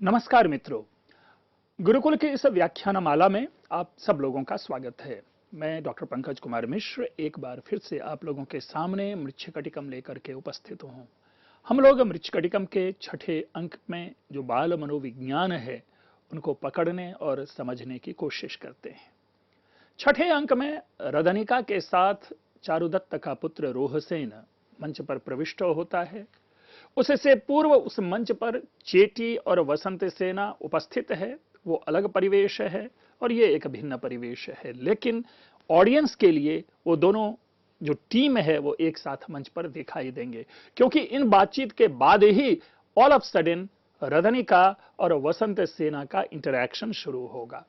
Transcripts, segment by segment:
नमस्कार मित्रों, गुरुकुल की इस व्याख्यानमाला में आप सब लोगों का स्वागत है। मैं डॉक्टर पंकज कुमार मिश्र एक बार फिर से आप लोगों के सामने मृच्छकटिकम लेकर के उपस्थित हूं। हम लोग मृच्छकटिकम के छठे अंक में जो बाल मनोविज्ञान है उनको पकड़ने और समझने की कोशिश करते हैं। छठे अंक में रदनिका के साथ चारुदत्त का पुत्र रोहसेन मंच पर प्रविष्ट होता है। उससे पूर्व उस मंच पर चेटी और वसंत सेना उपस्थित है। वो अलग परिवेश है और ये एक भिन्न परिवेश है, लेकिन ऑडियंस के लिए वो दोनों जो टीम है वो एक साथ मंच पर दिखाई देंगे, क्योंकि इन बातचीत के बाद ही ऑल ऑफ सडन रदनिका और वसंत सेना का इंटरैक्शन शुरू होगा।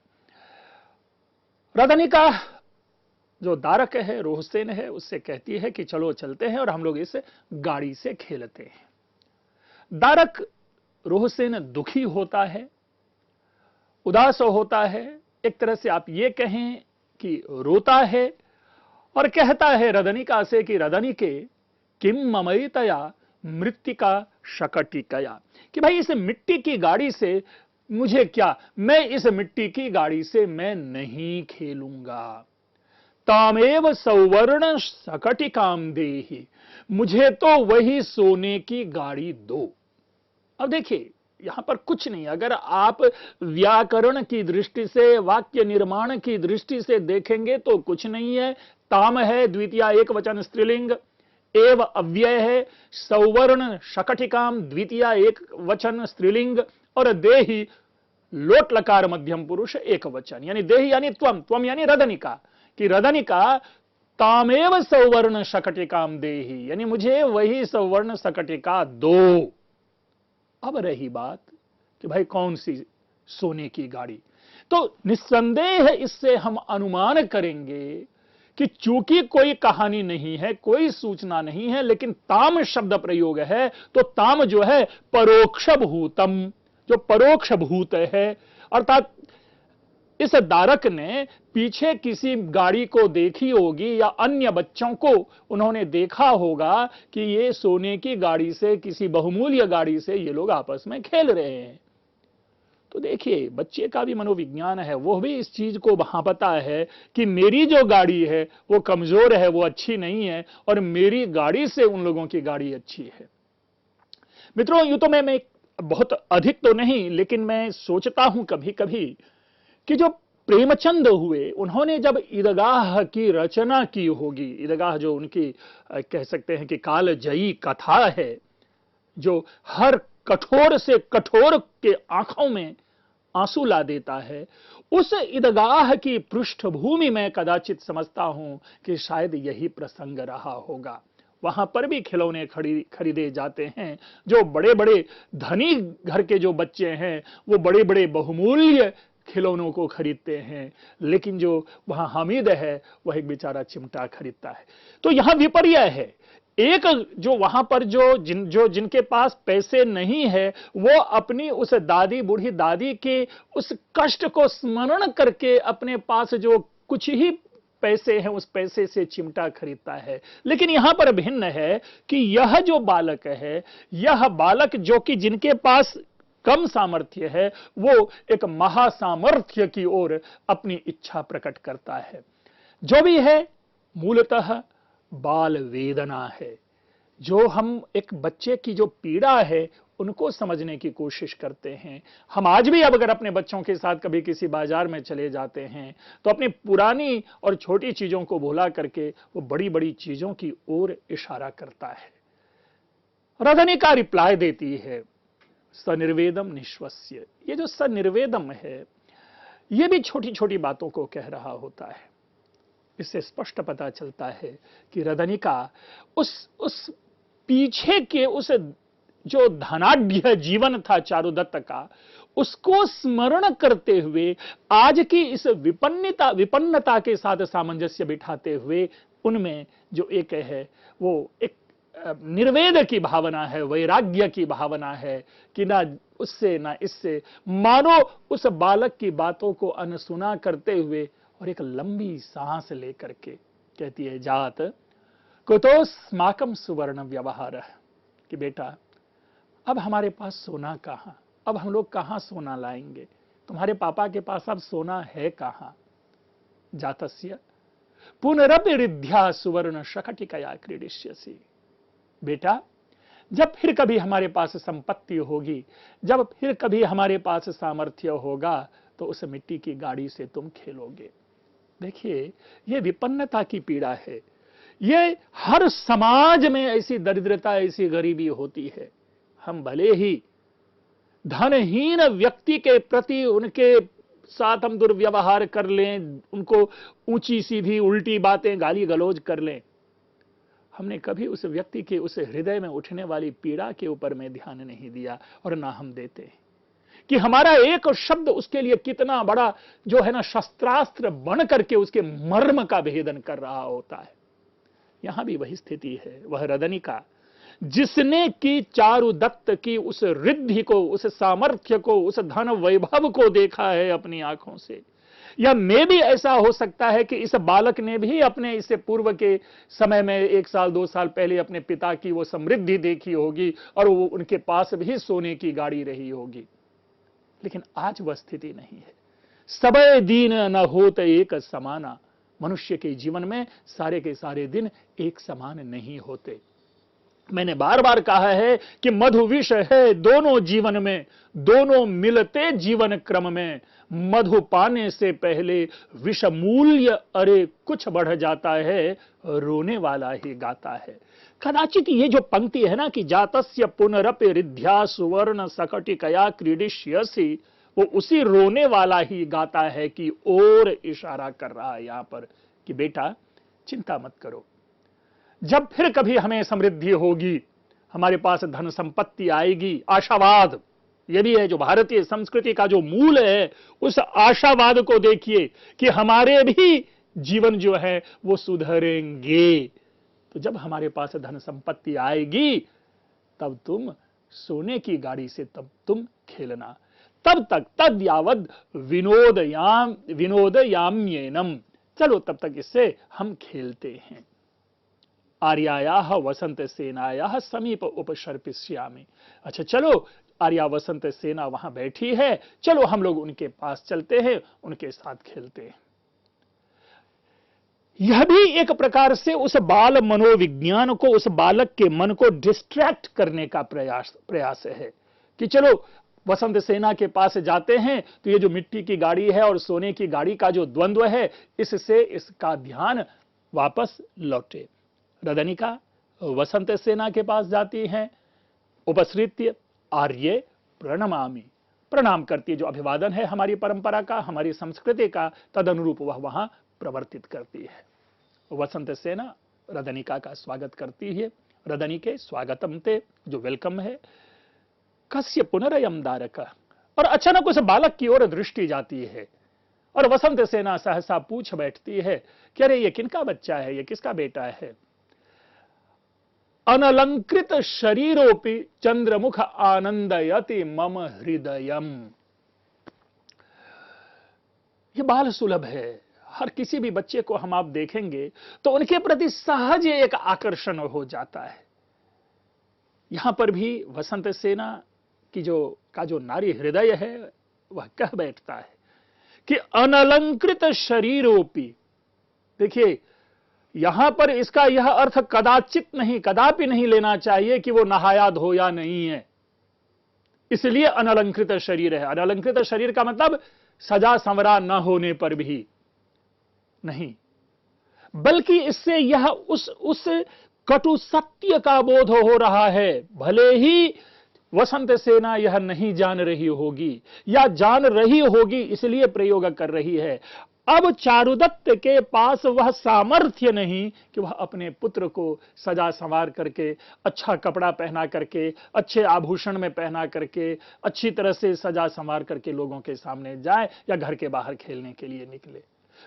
रदनिका जो दारक है, रोहसेन है, उससे कहती है कि चलो चलते हैं और हम लोग इस गाड़ी से खेलते हैं। दारक रोहसेन दुखी होता है, उदास होता है, एक तरह से आप ये कहें कि रोता है और कहता है रदनिका से कि रदनिके किम ममयितया मृत्तिका शकटिकया, कि भाई इस मिट्टी की गाड़ी से मुझे क्या, मैं इस मिट्टी की गाड़ी से मैं नहीं खेलूंगा। तामेव सौवर्ण शकटिकाम देहि, मुझे तो वही सोने की गाड़ी दो। अब देखिए यहां पर कुछ नहीं, अगर आप व्याकरण की दृष्टि से, वाक्य निर्माण की दृष्टि से देखेंगे तो कुछ नहीं है। ताम है द्वितीय एक वचन स्त्रीलिंग, एव अव्यय है, सौवर्ण शकटिकाम द्वितीय एक वचन स्त्रीलिंग, और देहि लोट लकार मध्यम पुरुष एक वचन, यानी देहि यानी त्वम, त्वम यानी रदनिका, कि रदनिका तामेव सौवर्ण शकटिकाम देहि, यानी मुझे वही सौवर्ण शकटिका दो। अब रही बात कि भाई कौन सी सोने की गाड़ी, तो निस्संदेह इससे हम अनुमान करेंगे कि चूंकि कोई कहानी नहीं है, कोई सूचना नहीं है, लेकिन ताम शब्द प्रयोग है, तो ताम जो है परोक्ष भूतम, जो परोक्ष भूत है, अर्थात इस दारक ने पीछे किसी गाड़ी को देखी होगी या अन्य बच्चों को उन्होंने देखा होगा कि ये सोने की गाड़ी से, किसी बहुमूल्य गाड़ी से ये लोग आपस में खेल रहे हैं। तो देखिए बच्चे का भी मनोविज्ञान है, वो भी इस चीज को वहां पता है कि मेरी जो गाड़ी है वो कमजोर है, वो अच्छी नहीं है, और मेरी गाड़ी से उन लोगों की गाड़ी अच्छी है। मित्रों, यूं तो मैं बहुत अधिक तो नहीं, लेकिन मैं सोचता हूं कभी कभी कि जो प्रेमचंद हुए, उन्होंने जब ईदगाह की रचना की होगी, ईदगाह जो उनकी कह सकते हैं कि कालजयी कथा है, जो हर कठोर से कठोर के आंखों में आंसू ला देता है, उस ईदगाह की पृष्ठभूमि में कदाचित समझता हूं कि शायद यही प्रसंग रहा होगा। वहां पर भी खिलौने खरीदे जाते हैं। जो बड़े बड़े धनी घर के जो बच्चे हैं वो बड़े बड़े बहुमूल्य खिलौनों को खरीदते हैं, लेकिन जो वहां हामिद है वह एक बेचारा चिमटा खरीदता है। तो यहां विपर्य है। एक जो वहां पर जिनके पास पैसे नहीं है, वो अपनी उस दादी, बूढ़ी दादी के उस कष्ट को स्मरण करके अपने पास जो कुछ ही पैसे हैं उस पैसे से चिमटा खरीदता है। लेकिन यहां पर भिन्न है कि यह जो बालक है, यह बालक जो कि जिनके पास कम सामर्थ्य है, वो एक महासामर्थ्य की ओर अपनी इच्छा प्रकट करता है। जो भी है मूलतः बाल वेदना है। जो हम एक बच्चे की जो पीड़ा है उनको समझने की कोशिश करते हैं। हम आज भी अब अगर अपने बच्चों के साथ कभी किसी बाजार में चले जाते हैं तो अपनी पुरानी और छोटी चीजों को भुला करके वो बड़ी बड़ी चीजों की ओर इशारा करता है। रदनिका रिप्लाई देती है सनिर्वेदम निश्वस्य। ये जो सनिर्वेदम है ये भी छोटी छोटी बातों को कह रहा होता है। इससे स्पष्ट पता चलता है कि रदनिका उस पीछे के उस जो धनाढ्य जीवन था चारुदत्त का, उसको स्मरण करते हुए आज की इस विपन्नता के साथ सामंजस्य बिठाते हुए उनमें जो एक है वो एक निर्वेद की भावना है, वैराग्य की भावना है कि ना उससे ना इससे, मानो उस बालक की बातों को अनसुना करते हुए और एक लंबी सांस लेकर के कहती है जात कुतोस्माकम सुवर्ण व्यवहार, कि बेटा अब हमारे पास सोना कहां, अब हम लोग कहां सोना लाएंगे? तुम्हारे पापा के पास अब सोना है कहां? जातस्य पुनरपि रिद्ध्या सुवर्ण शकटिकया क्रीडिष्यसि। बेटा, जब फिर कभी हमारे पास संपत्ति होगी, जब फिर कभी हमारे पास सामर्थ्य होगा, तो उस मिट्टी की गाड़ी से तुम खेलोगे। देखिए, यह विपन्नता की पीड़ा है। ये हर समाज में ऐसी दरिद्रता, ऐसी गरीबी होती है। हम भले ही धनहीन व्यक्ति के प्रति उनके साथ हम दुर्व्यवहार कर लें, उनको ऊंची सीधी उल्टी बातें गाली गलौज कर लें, हमने कभी उस व्यक्ति के उस हृदय में उठने वाली पीड़ा के ऊपर में ध्यान नहीं दिया, और ना हम देते कि हमारा एक शब्द उसके लिए कितना बड़ा जो है ना शस्त्रास्त्र बन करके उसके मर्म का भेदन कर रहा होता है। यहां भी वही स्थिति है। वह रदनिका जिसने की चारुदत्त की उस रिद्धि को, उस सामर्थ्य को, उस धन वैभव को देखा है अपनी आंखों से, या मे भी ऐसा हो सकता है कि इस बालक ने भी अपने इससे पूर्व के समय में 1 साल 2 साल पहले अपने पिता की वो समृद्धि देखी होगी और वो उनके पास भी सोने की गाड़ी रही होगी। लेकिन आज वह स्थिति नहीं है। सबे दीन न होत एक समाना। मनुष्य के जीवन में सारे के सारे दिन एक समान नहीं होते। मैंने बार बार कहा है कि मधु विष है दोनों जीवन में, दोनों मिलते जीवन क्रम में। मधु पाने से पहले विष मूल्य अरे कुछ बढ़ जाता है, रोने वाला ही गाता है। कदाचित ये जो पंक्ति है ना कि जातस्य पुनरपि रिद्ध्या सुवर्ण सकटिकया क्रीडिष्यसि, वो उसी रोने वाला ही गाता है कि और इशारा कर रहा है यहां पर कि बेटा चिंता मत करो, जब फिर कभी हमें समृद्धि होगी, हमारे पास धन संपत्ति आएगी, आशावाद ये भी है जो भारतीय संस्कृति का जो मूल है, उस आशावाद को देखिए कि हमारे भी जीवन जो है वो सुधरेंगे। तो जब हमारे पास धन संपत्ति आएगी, तब तुम सोने की गाड़ी से तब तुम खेलना। तब तक तद यावद विनोदयाम्येनम, चलो तब तक इससे हम खेलते हैं। आर्यायाः वसंत सेनायाः समीप उपसर्पिष्यामि। अच्छा चलो, आर्या वसंत सेना वहां बैठी है, चलो हम लोग उनके पास चलते हैं, उनके साथ खेलते हैं। यह भी एक प्रकार से उस बाल मनोविज्ञान को, उस बालक के मन को डिस्ट्रैक्ट करने का प्रयास है कि चलो वसंत सेना के पास जाते हैं, तो ये जो मिट्टी की गाड़ी है और सोने की गाड़ी का जो द्वंद्व है, इससे इसका ध्यान वापस लौटे। रदनिका वसंत सेना के पास जाती हैं, उपसृत्य आर्ये प्रणमामि, प्रणाम करती है। जो अभिवादन है हमारी परंपरा का, हमारी संस्कृति का, तदनुरूप वह वहां प्रवर्तित करती है। वसंत सेना रदनिका का स्वागत करती है। रदनिके स्वागतम ते, जो वेलकम है। कस्य पुनरयम दारक, और अचानक उस बालक की ओर दृष्टि जाती है और वसंत सेना सहसा पूछ बैठती है कि अरे ये किनका बच्चा है, ये किसका बेटा है। अनलंकृत शरीरोपि चंद्रमुख आनंदयति मम हृदयम। ये बाल सुलभ है। हर किसी भी बच्चे को हम आप देखेंगे तो उनके प्रति सहज एक आकर्षण हो जाता है। यहां पर भी वसंत सेना की जो नारी हृदय है वह कह बैठता है कि अनलंकृत शरीरोपि। देखिए यहां पर इसका यह अर्थ कदाचित नहीं, कदापि नहीं लेना चाहिए कि वो नहाया धोया नहीं है, इसलिए अनलंकृत शरीर है। अनलंकृत शरीर का मतलब सजा संवरा न होने पर भी नहीं, बल्कि इससे यह उस कटु सत्य का बोध हो रहा है। भले ही वसंत सेना यह नहीं जान रही होगी या जान रही होगी इसलिए प्रयोग कर रही है। अब चारुदत्त के पास वह सामर्थ्य नहीं कि वह अपने पुत्र को सजा संवार करके, अच्छा कपड़ा पहना करके, अच्छे आभूषण में पहना करके, अच्छी तरह से सजा संवार करके लोगों के सामने जाए या घर के बाहर खेलने के लिए निकले।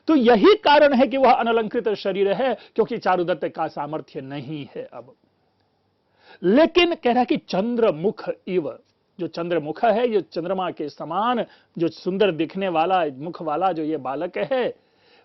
तो यही कारण है कि वह अनलंकृत शरीर है, क्योंकि चारुदत्त का सामर्थ्य नहीं है अब। लेकिन कह रहा है कि चंद्रमुख इव, जो चंद्रमुख है, ये चंद्रमा के समान जो सुंदर दिखने वाला मुख वाला जो ये बालक है,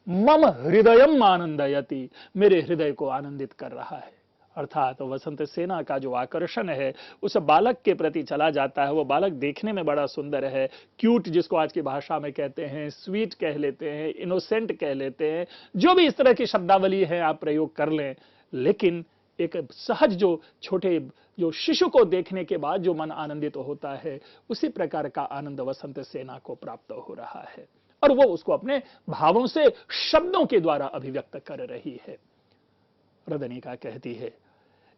मम हृदयम आनंदयति, मेरे हृदय को आनंदित कर रहा है। अर्थात वसंत सेना का जो आकर्षण है उस बालक के प्रति चला जाता है। वो बालक देखने में बड़ा सुंदर है, क्यूट जिसको आज की भाषा में कहते हैं, स्वीट कह लेते हैं, इनोसेंट कह लेते हैं, जो भी इस तरह की शब्दावली है आप प्रयोग कर लें, लेकिन एक सहज जो छोटे जो शिशु को देखने के बाद जो मन आनंदित होता है, उसी प्रकार का आनंद वसंत सेना को प्राप्त हो रहा है और वो उसको अपने भावों से शब्दों के द्वारा अभिव्यक्त कर रही है। रदनिका कहती है,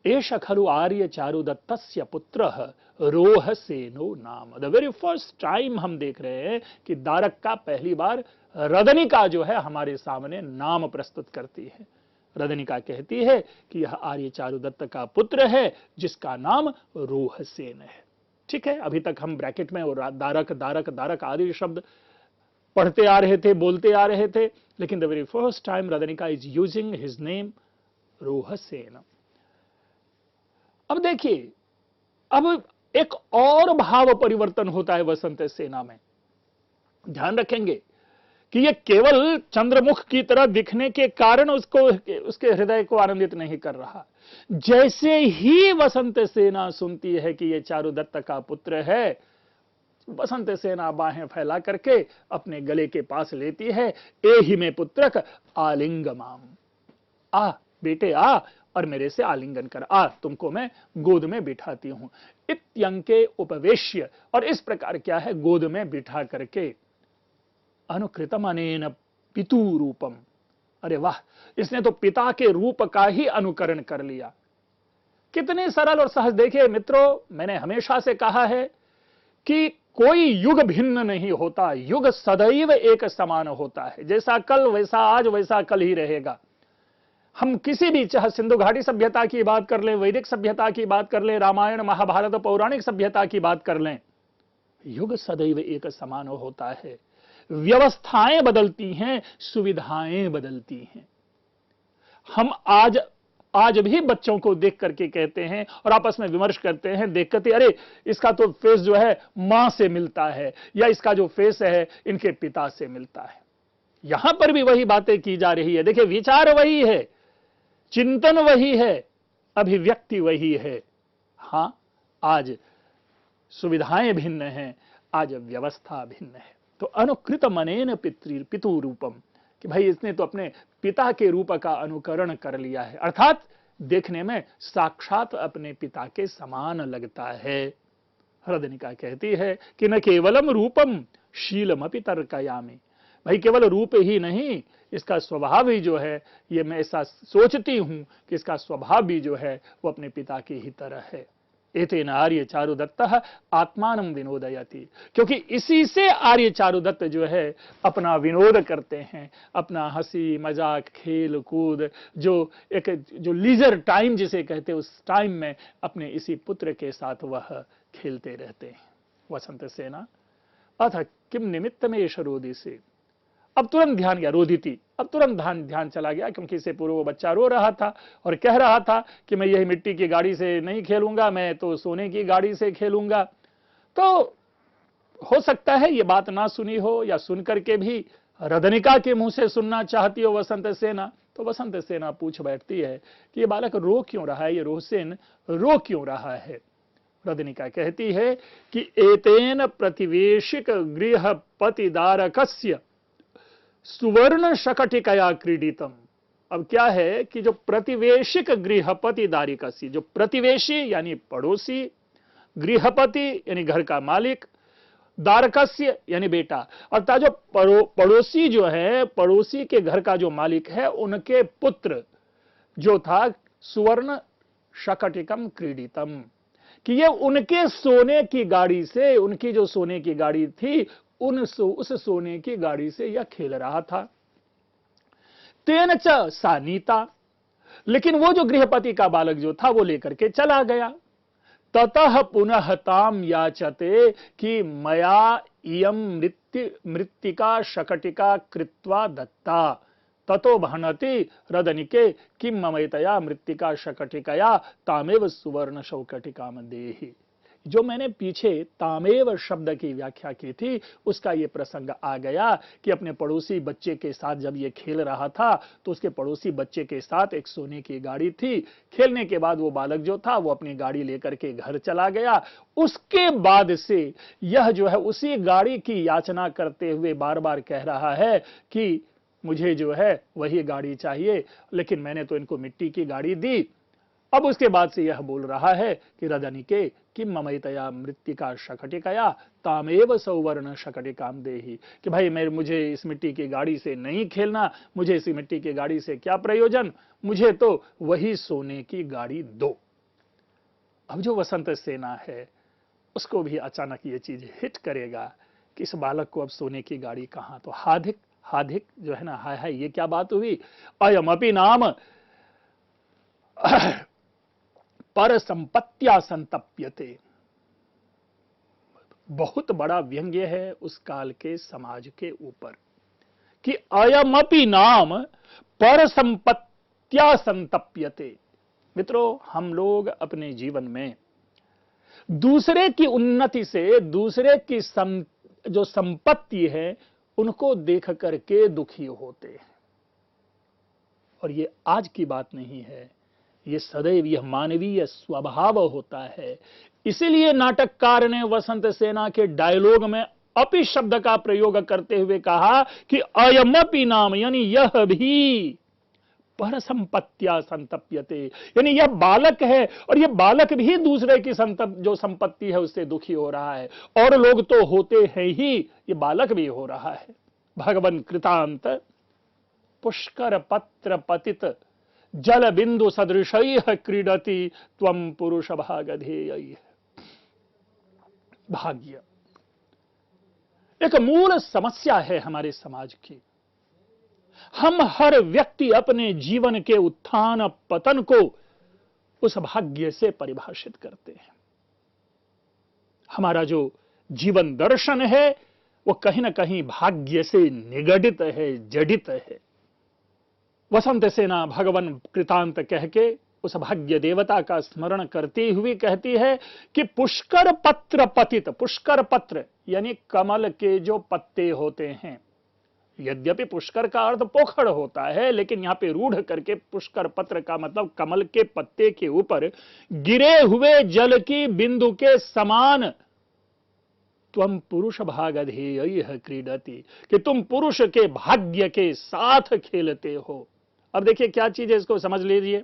एष खलु आर्य चारुदत्तस्य पुत्रः रोहसेनो नाम। द वेरी फर्स्ट टाइम हम देख रहे हैं कि दारक का पहली बार रदनिका जो है हमारे सामने नाम प्रस्तुत करती है। रदनिका कहती है कि यह आर्य चारुदत्त का पुत्र है जिसका नाम रोहसेन है। ठीक है, अभी तक हम ब्रैकेट में और दारक दारक दारक आदि शब्द पढ़ते आ रहे थे, बोलते आ रहे थे, लेकिन the very first time Radanika is using his name Rohsen. अब देखिए, अब एक और भाव परिवर्तन होता है वसंत सेना में। ध्यान रखेंगे कि यह केवल चंद्रमुख की तरह दिखने के कारण उसको उसके हृदय को आनंदित नहीं कर रहा। जैसे ही वसंत सेना सुनती है कि यह चारुदत्त का पुत्र है, वसंत सेना बाहें फैला करके अपने गले के पास लेती है। एहि में पुत्रक आलिंगमाम, आ बेटे आ और मेरे से आलिंगन कर, आ तुमको मैं गोद में बिठाती हूं। इत्यंके उपवेश्य, और इस प्रकार क्या है, गोद में बिठा करके अनुकृतम अनेन पितु रूपम। अरे वाह, इसने तो पिता के रूप का ही अनुकरण कर लिया। कितने सरल और सहज। देखिए मित्रों, मैंने हमेशा से कहा है कि कोई युग भिन्न नहीं होता, युग सदैव एक समान होता है। जैसा कल वैसा आज, वैसा कल ही रहेगा। हम किसी भी, चाहे सिंधु घाटी सभ्यता की बात कर लें, वैदिक सभ्यता की बात कर लें, रामायण महाभारत पौराणिक सभ्यता की बात कर लें, युग सदैव एक समान होता है। व्यवस्थाएं बदलती हैं, सुविधाएं बदलती हैं। हम आज भी बच्चों को देख करके कहते हैं और आपस में विमर्श करते हैं, देख करके, अरे इसका तो फेस जो है मां से मिलता है, या इसका जो फेस है इनके पिता से मिलता है। यहां पर भी वही बातें की जा रही है। देखिए, विचार वही है, चिंतन वही है, अभिव्यक्ति वही है। हां, आज सुविधाएं भिन्न हैं, आज व्यवस्था भिन्न है। तो अनुकृत मनेन पितु रूपम, कि भाई इसने तो अपने पिता के रूप का अनुकरण कर लिया है, अर्थात देखने में साक्षात अपने पिता के समान लगता है। रदनिका कहती है कि न केवलम रूपम शीलमपि तर्कयामि, भाई केवल रूप ही नहीं, इसका स्वभाव ही जो है, ये मैं ऐसा सोचती हूं कि इसका स्वभाव भी जो है वो अपने पिता की ही तरह है। एतेन आर्य चारुदत्तः आत्मानं विनोदयति, क्योंकि इसी से आर्य चारुदत्त जो है अपना विनोद करते हैं, अपना हंसी मजाक खेल कूद, जो एक जो लीजर टाइम जिसे कहते हैं, उस टाइम में अपने इसी पुत्र के साथ वह खेलते रहते हैं। वसंत सेना अथ किम निमित्त में रोदी से, अब तुरंत ध्यान गया, रोदिति, अब तुरंत ध्यान चला गया, क्योंकि इससे पूर्व वो बच्चा रो रहा था और कह रहा था कि मैं यही मिट्टी की गाड़ी से नहीं खेलूंगा, मैं तो सोने की गाड़ी से खेलूंगा। तो हो सकता है ये बात ना सुनी हो, या सुन करके भी रदनिका के मुंह से सुनना चाहती हो वसंत सेना। तो वसंत सेना पूछ बैठती है कि ये बालक रो क्यों रहा है, ये रोहसेन रो क्यों रहा है। रदनिका कहती है कि एतेन प्रतिवेशिक गृहपतिदारकस्य सुवर्ण शकटिकया क्रीडितम। अब क्या है कि जो प्रतिवेशिक गृहपति दारिकसी, जो प्रतिवेशी यानी पड़ोसी, गृहपति यानी घर का मालिक, दारकस्य यानी बेटा, अर्थात जो पड़ोसी जो है, पड़ोसी के घर का जो मालिक है, उनके पुत्र जो था सुवर्ण शकटिकम क्रीडितम, कि ये उनके सोने की गाड़ी से, उनकी जो सोने की गाड़ी थी, उस सोने की गाड़ी से यह खेल रहा था। तेन च सा नीता, लेकिन वो जो गृहपति का बालक जो था वो लेकर के चला गया। ततः पुनः ताम याचते कि मया इयम मृत्तिका शकटिका कृत्वा दत्ता, ततो भनति रदनिके किम ममैतया मृत्तिका शकटिकया तामेव सुवर्ण शौकटिका देहि। जो मैंने पीछे तामेव शब्द की व्याख्या की थी, उसका ये प्रसंग आ गया कि अपने पड़ोसी बच्चे के साथ जब ये खेल रहा था तो उसके पड़ोसी बच्चे के साथ एक सोने की गाड़ी थी। खेलने के बाद वो बालक जो था वो अपनी गाड़ी लेकर के घर चला गया। उसके बाद से यह जो है उसी गाड़ी की याचना करते हुए बार बार कह रहा है कि मुझे जो है वही गाड़ी चाहिए, लेकिन मैंने तो इनको मिट्टी की गाड़ी दी। अब उसके बाद से यह बोल रहा है कि रदनिके किम ममैतया मृत्तिका शकटिकया तामेव सौवर्ण शकटिकाम देहि, कि भाई मुझे इस मिट्टी की गाड़ी से नहीं खेलना, मुझे इस मिट्टी की गाड़ी से क्या प्रयोजन, मुझे तो वही सोने की गाड़ी दो। अब जो वसंत सेना है उसको भी अचानक ये चीज हिट करेगा कि इस बालक को अब सोने की गाड़ी कहां, तो हाधिक हाधिक जो है ना, हाय हाय ये क्या बात हुई। अयमपि नाम पर संपत्तिया संतप्यते, बहुत बड़ा व्यंग्य है उस काल के समाज के ऊपर कि अयमपि नाम पर संपत्तिया संतप्यते। मित्रों, हम लोग अपने जीवन में दूसरे की उन्नति से, दूसरे की जो संपत्ति है उनको देख करके दुखी होते हैं। और ये आज की बात नहीं है, ये सदैव यह मानवीय स्वभाव होता है। इसीलिए नाटककार ने वसंत सेना के डायलॉग में अपि शब्द का प्रयोग करते हुए कहा कि अयमपि नाम, यानी यह भी पर संपत्तिया संतप्यते, यानी यह बालक है और यह बालक भी दूसरे की जो संपत्ति है उससे दुखी हो रहा है। और लोग तो होते हैं ही, ये बालक भी हो रहा है। भगवन कृतांत पुष्कर पत्र पतित जल बिंदु सदृशैः क्रीडति त्वं पुरुष भागधेयैः। भाग्य एक मूल समस्या है हमारे समाज की। हम हर व्यक्ति अपने जीवन के उत्थान पतन को उस भाग्य से परिभाषित करते हैं। हमारा जो जीवन दर्शन है वो कहीं ना कहीं भाग्य से निगडित है, जडित है। वसंत सेना भगवन कृतांत कह के उस भाग्य देवता का स्मरण करती हुई कहती है कि पुष्कर पत्र पतित, पुष्कर पत्र यानी कमल के जो पत्ते होते हैं। यद्यपि पुष्कर का अर्थ पोखर होता है, लेकिन यहां पे रूढ़ करके पुष्कर पत्र का मतलब कमल के पत्ते के ऊपर गिरे हुए जल की बिंदु के समान त्वं पुरुष भागधेयैः क्रीडति, कि तुम पुरुष के भाग्य के साथ खेलते हो। अब देखिए क्या चीज है, इसको समझ लीजिए।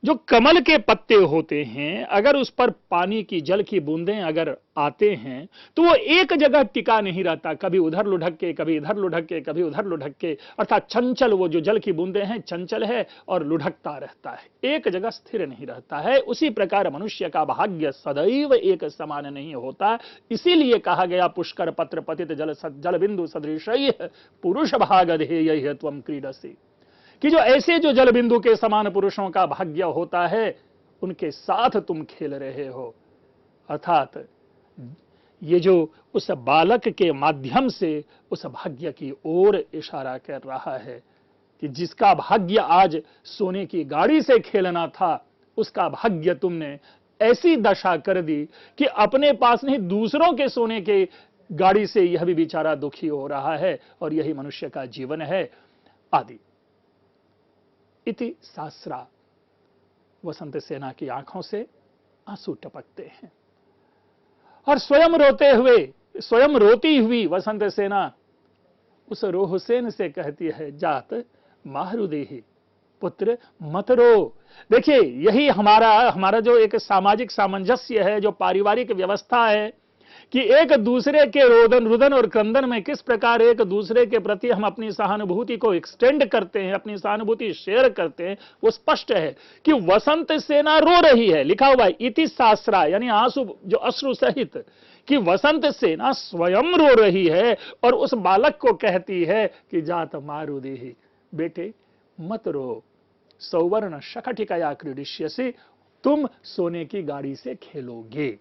जो कमल के पत्ते होते हैं, अगर उस पर पानी की, जल की बूंदें अगर आते हैं तो वो एक जगह टिका नहीं रहता, कभी उधर लुढ़क के, कभी इधर लुढ़क के, कभी उधर लुढ़क के, अर्थात चंचल, वो जो जल की बूंदें हैं चंचल है और लुढ़कता रहता है, एक जगह स्थिर नहीं रहता है। उसी प्रकार मनुष्य का भाग्य सदैव एक समान नहीं होता। इसीलिए कहा गया पुष्कर पत्र पतित जल बिंदु सदृशैः पुरुष भागधेयैः त्वं क्रीडसि, कि जो ऐसे जो जल बिंदु के समान पुरुषों का भाग्य होता है उनके साथ तुम खेल रहे हो। अर्थात ये जो उस बालक के माध्यम से उस भाग्य की ओर इशारा कर रहा है कि जिसका भाग्य आज सोने की गाड़ी से खेलना था, उसका भाग्य तुमने ऐसी दशा कर दी कि अपने पास नहीं, दूसरों के सोने के गाड़ी से यह भी बेचारा दुखी हो रहा है। और यही मनुष्य का जीवन है। आदि इति सास्रा। वसंत सेना की आंखों से आंसू टपकते हैं और स्वयं रोती हुई वसंत सेना उस रोहसेन से कहती है, जात मारुदेहि, पुत्र मत रो। देखिए यही हमारा जो एक सामाजिक सामंजस्य है, जो पारिवारिक व्यवस्था है कि एक दूसरे के रुदन और क्रंदन में किस प्रकार एक दूसरे के प्रति हम अपनी सहानुभूति को एक्सटेंड करते हैं, अपनी सहानुभूति शेयर करते हैं, वो स्पष्ट है कि वसंत सेना रो रही है। लिखा हुआ है इति सास्रा, यानी आंसू, जो अश्रु सहित, कि वसंत सेना स्वयं रो रही है और उस बालक को कहती है कि जात मारुदेहि, बेटे मत रो, सौवर्ण शकटिकया क्रीडिष्यसि, तुम सोने की गाड़ी से खेलोगे।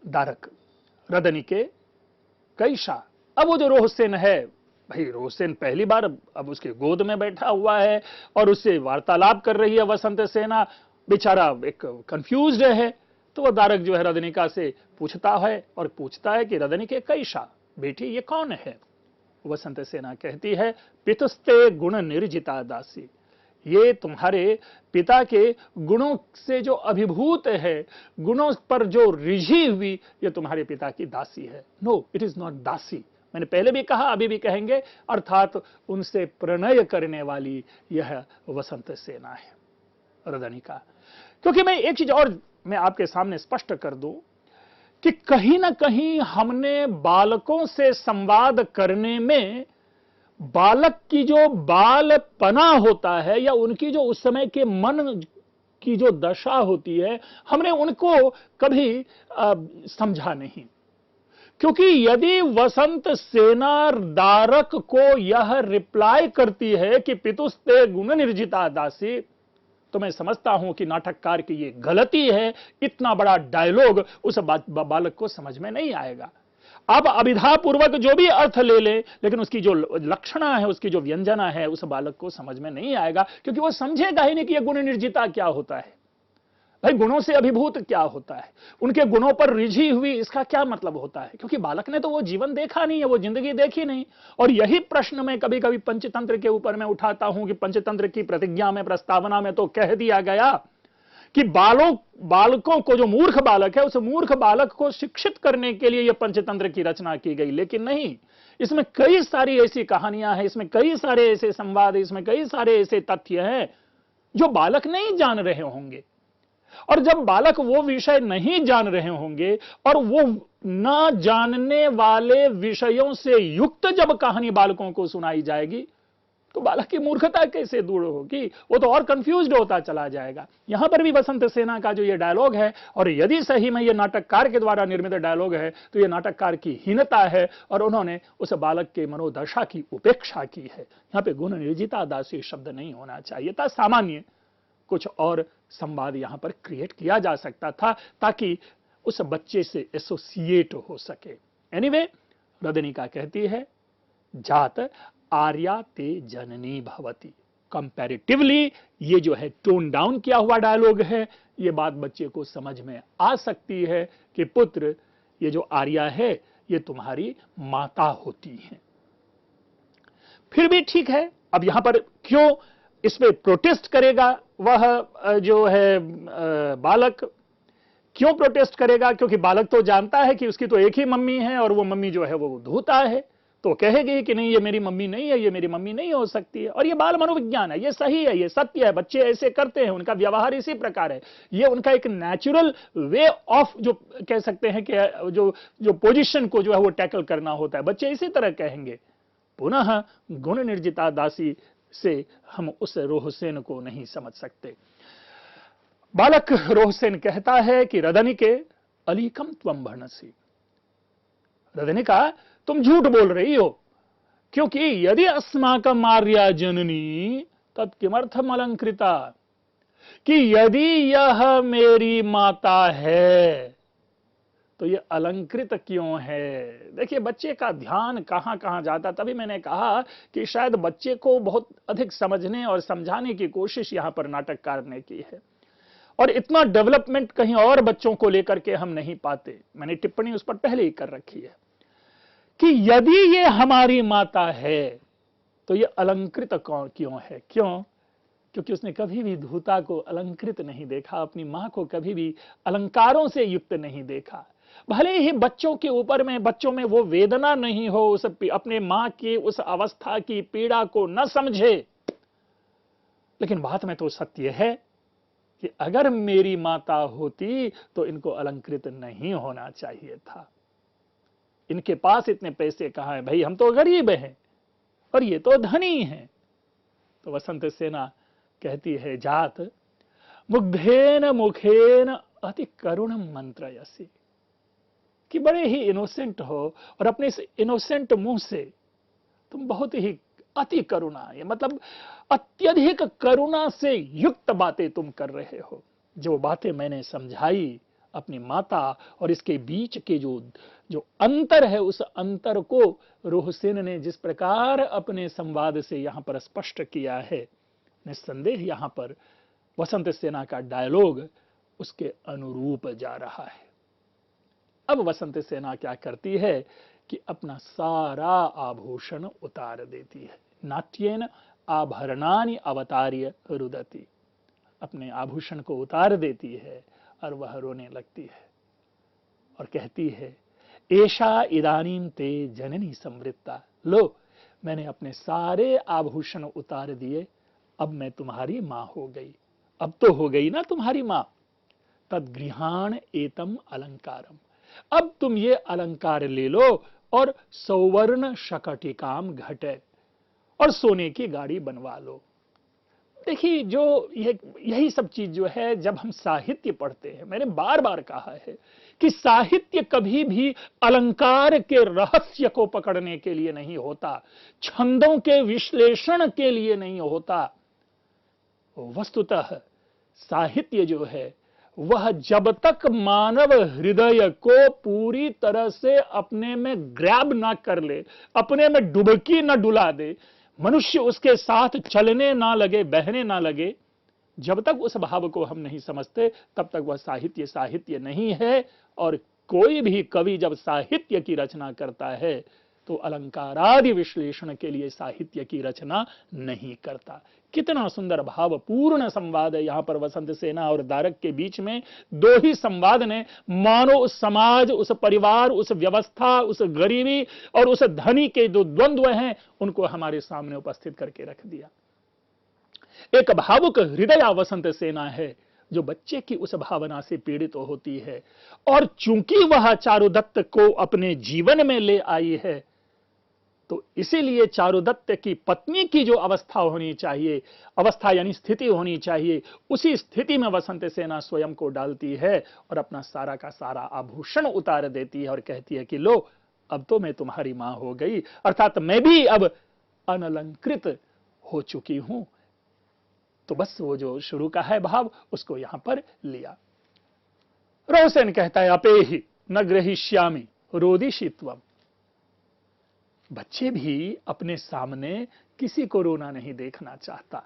दारक रदनिके कैशा। अब वो जो रोहसेन है, भाई रोहसेन पहली बार अब उसके गोद में बैठा हुआ है और उससे वार्तालाप कर रही है वसंत सेना। बेचारा एक कंफ्यूज्ड है। तो वह दारक जो है रदनिका से पूछता है और पूछता है कि रदनिके कैसा, बेटी ये कौन है। वसंत सेना कहती है, पितुस्ते गुण निर्जिता दासी, ये तुम्हारे पिता के गुणों से जो अभिभूत है, गुणों पर जो रिझी हुई, ये तुम्हारे पिता की दासी है। नो, इट इज नॉट दासी। मैंने पहले भी कहा, अभी भी कहेंगे, अर्थात उनसे प्रणय करने वाली यह वसंत सेना है, रदनिका। क्योंकि मैं एक चीज और मैं आपके सामने स्पष्ट कर दूं कि कहीं ना कहीं हमने बालकों से संवाद करने में बालक की जो बालपना होता है या उनकी जो उस समय के मन की जो दशा होती है, हमने उनको कभी समझा नहीं। क्योंकि यदि वसंत सेना दारक को यह रिप्लाई करती है कि पितुस्ते गुण निर्जिता दासी, तो मैं समझता हूं कि नाटककार की ये गलती है। इतना बड़ा डायलॉग उस बालक को समझ में नहीं आएगा। अब अभिधा पूर्वक जो भी अर्थ ले ले, लेकिन उसकी जो लक्षणा है, उसकी जो व्यंजना है, उस बालक को समझ में नहीं आएगा, क्योंकि वो समझेगा ही नहीं कि यह गुण निर्जिता क्या होता है। भाई, गुणों से अभिभूत क्या होता है, उनके गुणों पर रिझी हुई, इसका क्या मतलब होता है। क्योंकि बालक ने तो वो जीवन देखा नहीं है, वो जिंदगी देखी नहीं। और यही प्रश्न मैं कभी कभी पंचतंत्र के ऊपर मैं उठाता हूं कि पंचतंत्र की प्रतिज्ञा में, प्रस्तावना में तो कह दिया गया कि बालकों को, जो मूर्ख बालक है, उस मूर्ख बालक को शिक्षित करने के लिए यह पंचतंत्र की रचना की गई। लेकिन नहीं, इसमें कई सारी ऐसी कहानियां हैं, इसमें कई सारे ऐसे संवाद, इसमें कई सारे ऐसे तथ्य हैं जो बालक नहीं जान रहे होंगे। और जब बालक वो विषय नहीं जान रहे होंगे और वो न जानने वाले विषयों से युक्त जब कहानी बालकों को सुनाई जाएगी, तो बालक की मूर्खता कैसे दूर होगी, वो तो और कंफ्यूज्ड होता चला जाएगा। यहां पर भी वसंत सेना का जो ये डायलॉग है, और यदि सही में ये नाटककार के द्वारा निर्मित डायलॉग है, तो ये नाटककार की हीनता है और उन्होंने उस बालक के मनोदशा की उपेक्षा की है। यहां पे गुण निर्जिता दासी शब्द नहीं होना चाहिए था, सामान्य कुछ और संवाद यहां पर क्रिएट किया जा सकता था, ताकि उस बच्चे से एसोसिएट हो सके। एनीवे, रदनिका कहती है, जात आर्या ते जननी भवती। कंपैरेटिवली ये जो है टोन डाउन किया हुआ डायलॉग है, ये बात बच्चे को समझ में आ सकती है कि पुत्र, ये जो आर्या है ये तुम्हारी माता होती है। फिर भी ठीक है, अब यहां पर क्यों इस पे प्रोटेस्ट करेगा वह जो है बालक, क्यों प्रोटेस्ट करेगा? क्योंकि बालक तो जानता है कि उसकी तो एक ही मम्मी है और वो मम्मी जो है वो धूता है, तो कहेगी कि नहीं, ये मेरी मम्मी नहीं है, ये मेरी मम्मी नहीं हो सकती है। और ये बाल मनोविज्ञान है, ये सही है, ये सत्य है, बच्चे ऐसे करते हैं, उनका व्यवहार इसी प्रकार है। ये उनका एक नेचुरल वे ऑफ, जो कह सकते हैं कि जो पोजीशन को जो है वो टैकल करना होता है, बच्चे इसी तरह कहेंगे। पुनः गुण निर्जिता दासी से हम उस रोहसेन को नहीं समझ सकते। बालक रोहसेन कहता है कि रदनिके अलीकम त्वम भर्णसी। रदनिका, तुम झूठ बोल रही हो, क्योंकि यदि अस्माकम आर्या जननी तत् किमर्थम अलंकृता, कि यदि यह मेरी माता है तो ये अलंकृत क्यों है। देखिए, बच्चे का ध्यान कहां कहां जाता। तभी मैंने कहा कि शायद बच्चे को बहुत अधिक समझने और समझाने की कोशिश यहां पर नाटककार ने की है, और इतना डेवलपमेंट कहीं और बच्चों को लेकर के हम नहीं पाते। मैंने टिप्पणी उस पर पहले ही कर रखी है कि यदि ये हमारी माता है तो ये अलंकृत क्यों है। क्यों? क्योंकि उसने कभी भी धूता को अलंकृत नहीं देखा, अपनी मां को कभी भी अलंकारों से युक्त नहीं देखा। भले ही बच्चों में वो वेदना नहीं हो, उस अपने मां की उस अवस्था की पीड़ा को न समझे, लेकिन बात में तो सत्य है कि अगर मेरी माता होती तो इनको अलंकृत नहीं होना चाहिए था। इनके पास इतने पैसे कहां हैं भाई, हम तो गरीब हैं और ये तो धनी हैं। तो वसंत सेना कहती है, जात मुग्धेन मुखेन अति करुण मंत्रयसी, कि बड़े ही इनोसेंट हो और अपने इस इनोसेंट मुंह से तुम बहुत ही अति करुणा, ये मतलब अत्यधिक करुणा से युक्त बातें तुम कर रहे हो। जो बातें मैंने समझाई अपनी माता और इसके बीच के जो अंतर है, उस अंतर को रोहसेन ने जिस प्रकार अपने संवाद से यहां पर स्पष्ट किया है, निस्संदेह यहां पर वसंत सेना का डायलॉग उसके अनुरूप जा रहा है। अब वसंत सेना क्या करती है कि अपना सारा आभूषण उतार देती है। नाट्येन आभरणानि अवतार्य रुदति, अपने आभूषण को उतार देती है और वह रोने लगती है और कहती है, एषा इदानीं ते जननी संवृत्ता, लो मैंने अपने सारे आभूषण उतार दिए, अब मैं तुम्हारी मां हो गई। अब तो हो गई ना तुम्हारी मां। तद्गृहाण एतम अलंकारम, अब तुम ये अलंकार ले लो और सौवर्ण शकटिकाम घटे, और सोने की गाड़ी बनवा लो। देखिए, जो यही सब चीज जो है, जब हम साहित्य पढ़ते हैं, मैंने बार बार कहा है कि साहित्य कभी भी अलंकार के रहस्य को पकड़ने के लिए नहीं होता, छंदों के विश्लेषण के लिए नहीं होता। वस्तुतः साहित्य जो है वह जब तक मानव हृदय को पूरी तरह से अपने में ग्रैब ना कर ले, अपने में डुबकी ना डुला दे, मनुष्य उसके साथ चलने ना लगे, बहने ना लगे, जब तक उस भाव को हम नहीं समझते तब तक वह साहित्य साहित्य नहीं है। और कोई भी कवि जब साहित्य की रचना करता है तो अलंकारादि विश्लेषण के लिए साहित्य की रचना नहीं करता। कितना सुंदर भावपूर्ण संवाद है यहां पर वसंत सेना और दारक के बीच में। दो ही संवाद ने मानो उस समाज, उस परिवार, उस व्यवस्था, उस गरीबी और उस धनी के जो द्वंद्व हैं उनको हमारे सामने उपस्थित करके रख दिया। एक भावुक हृदया वसंत सेना है जो बच्चे की उस भावना से पीड़ित होती है, और चूंकि वह चारुदत्त को अपने जीवन में ले आई है तो इसीलिए चारुदत्त की पत्नी की जो अवस्था होनी चाहिए, अवस्था यानी स्थिति होनी चाहिए, उसी स्थिति में वसंत सेना स्वयं को डालती है और अपना सारा का सारा आभूषण उतार देती है और कहती है कि लो अब तो मैं तुम्हारी मां हो गई, अर्थात मैं भी अब अनलंकृत हो चुकी हूं। तो बस वो जो शुरू का है भाव उसको यहां पर लिया। रोहसेन कहता है, अपेहि न ग्रहिष्यामि रोदिषित्वम, बच्चे भी अपने सामने किसी को रोना नहीं देखना चाहता।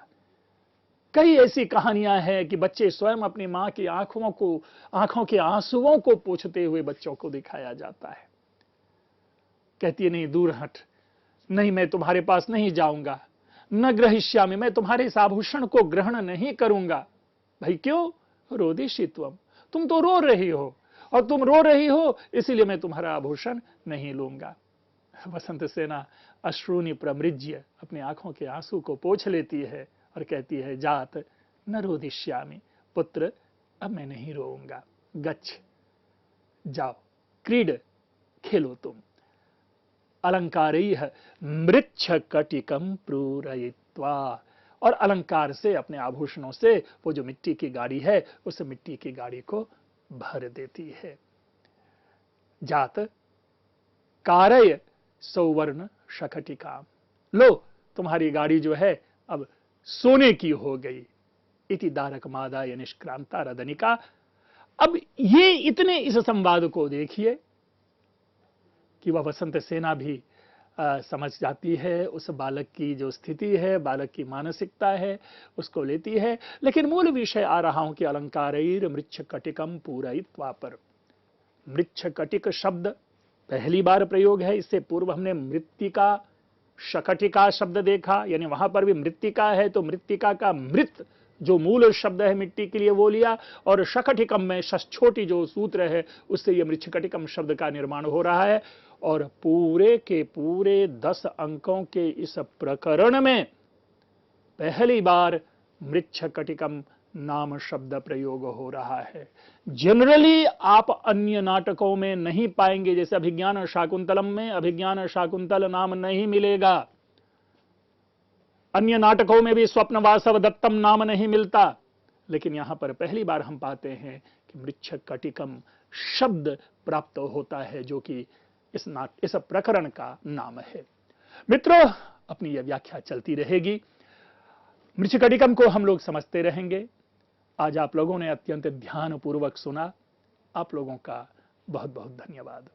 कई ऐसी कहानियां हैं कि बच्चे स्वयं अपनी मां की आंखों के आंसुओं को पोंछते हुए बच्चों को दिखाया जाता है। कहती है, नहीं दूर हट, नहीं मैं तुम्हारे पास नहीं जाऊंगा, न ग्रहिष्यामि, मैं तुम्हारे इस आभूषण को ग्रहण नहीं करूंगा। भाई क्यों? रोदिषित्वम, तुम तो रो रही हो, और तुम रो रही हो इसलिए मैं तुम्हारा आभूषण नहीं लूंगा। वसंत सेना अश्रूनि प्रमृज्य, अपनी आंखों के आंसू को पोंछ लेती है और कहती है, जात न रोदिष्यामि, पुत्र अब मैं नहीं रोऊंगा, गच्छ, जाओ, क्रीड, खेलो तुम। अलंकारैः मृच्छकटिकं पूरयित्वा, और अलंकार से, अपने आभूषणों से वो जो मिट्टी की गाड़ी है उस मिट्टी की गाड़ी को भर देती है। जात कारय सौवर्ण शकटिका, लो तुम्हारी गाड़ी जो है अब सोने की हो गई। इति दारक मादाय निष्क्रांता रदनिका। अब ये इतने इस संवाद को देखिए कि वह वसंत सेना भी समझ जाती है उस बालक की जो स्थिति है, बालक की मानसिकता है, उसको लेती है। लेकिन मूल विषय आ रहा हूं कि अलंकारैर मृच्छकटिकम पूरयित्वा पर। मृच्छकटिक शब्द पहली बार प्रयोग है, इससे पूर्व हमने मृत्तिका शकटिका शब्द देखा, यानी वहां पर भी मृत्तिका है तो मृत्तिका का मृत जो मूल शब्द है मिट्टी के लिए वो लिया, और शकटिकम में छोटी जो सूत्र है उससे ये मृच्छकटिकम शब्द का निर्माण हो रहा है। और पूरे के पूरे 10 अंकों के इस प्रकरण में पहली बार मृच्छकटिकम नाम शब्द प्रयोग हो रहा है। जनरली आप अन्य नाटकों में नहीं पाएंगे, जैसे अभिज्ञान शाकुंतलम में अभिज्ञान शाकुंतल नाम नहीं मिलेगा, अन्य नाटकों में भी स्वप्न वासव दत्तम नाम नहीं मिलता, लेकिन यहां पर पहली बार हम पाते हैं कि मृच्छकटिकम शब्द प्राप्त होता है जो कि इस प्रकरण का नाम है। मित्रों, अपनी यह व्याख्या चलती रहेगी, मृच्छकटिकम को हम लोग समझते रहेंगे। आज आप लोगों ने अत्यंत ध्यानपूर्वक सुना, आप लोगों का बहुत बहुत धन्यवाद।